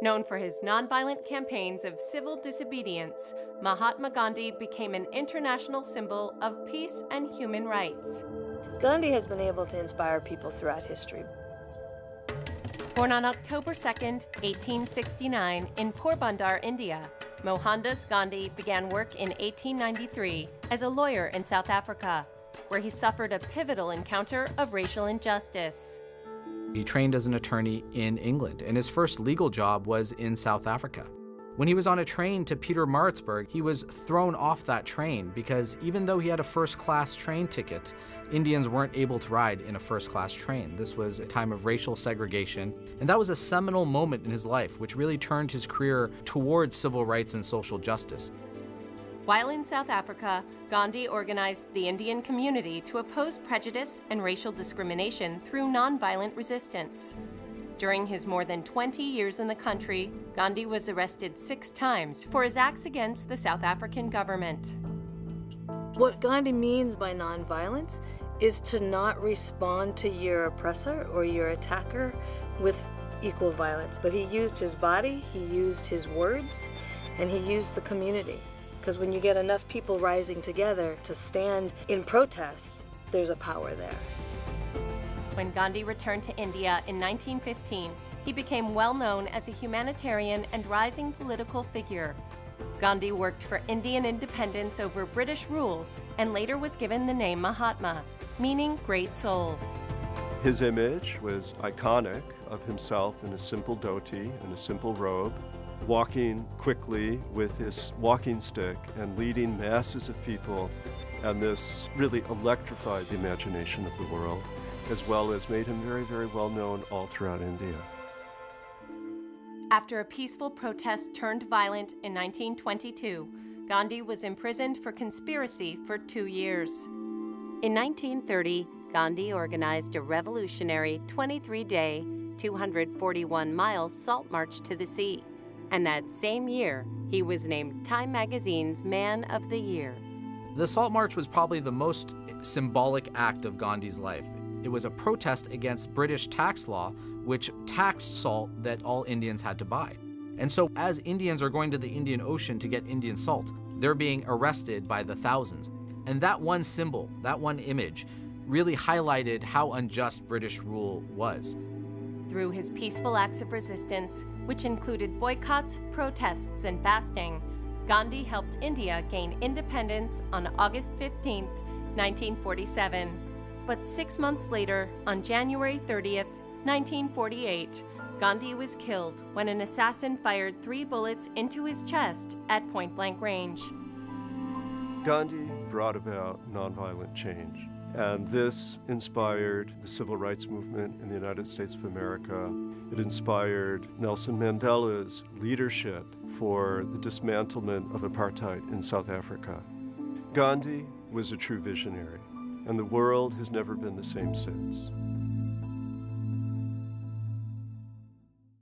Known for his nonviolent campaigns of civil disobedience, Mahatma Gandhi became an international symbol of peace and human rights. Gandhi has been able to inspire people throughout history. Born on October 2, 1869, in Porbandar, India, Mohandas Gandhi began work in 1893 as a lawyer in South Africa, where he suffered a pivotal encounter of racial injustice. He trained as an attorney in England, and his first legal job was in South Africa. When he was on a train to Pietermaritzburg, he was thrown off that train because even though he had a first-class train ticket, Indians weren't able to ride in a first-class train. This was a time of racial segregation, and that was a seminal moment in his life, which really turned his career towards civil rights and social justice. While in South Africa, Gandhi organized the Indian community to oppose prejudice and racial discrimination through nonviolent resistance. During his more than 20 years in the country, Gandhi was arrested 6 times for his acts against the South African government. What Gandhi means by nonviolence is to not respond to your oppressor or your attacker with equal violence. But he used his body, he used his words, and he used the community. Because when you get enough people rising together to stand in protest, there's a power there. When Gandhi returned to India in 1915, he became well known as a humanitarian and rising political figure. Gandhi worked for Indian independence over British rule and later was given the name Mahatma, meaning great soul. His image was iconic of himself in a simple dhoti and a simple robe, walking quickly with his walking stick and leading masses of people, and this really electrified the imagination of the world, as well as made him very, very well known all throughout India. After a peaceful protest turned violent in 1922, Gandhi was imprisoned for conspiracy for 2 years. In 1930, Gandhi organized a revolutionary 23-day, 241-mile salt march to the sea. And that same year, he was named Time Magazine's Man of the Year. The Salt March was probably the most symbolic act of Gandhi's life. It was a protest against British tax law, which taxed salt that all Indians had to buy. And so as Indians are going to the Indian Ocean to get Indian salt, they're being arrested by the thousands. And that one symbol, that one image, really highlighted how unjust British rule was. Through his peaceful acts of resistance, which included boycotts, protests, and fasting, Gandhi helped India gain independence on August 15, 1947. But 6 months later, on January 30th, 1948, Gandhi was killed when an assassin fired 3 bullets into his chest at point-blank range. Gandhi brought about nonviolent change, and this inspired the civil rights movement in the United States of America. It inspired Nelson Mandela's leadership for the dismantlement of apartheid in South Africa. Gandhi was a true visionary, and the world has never been the same since.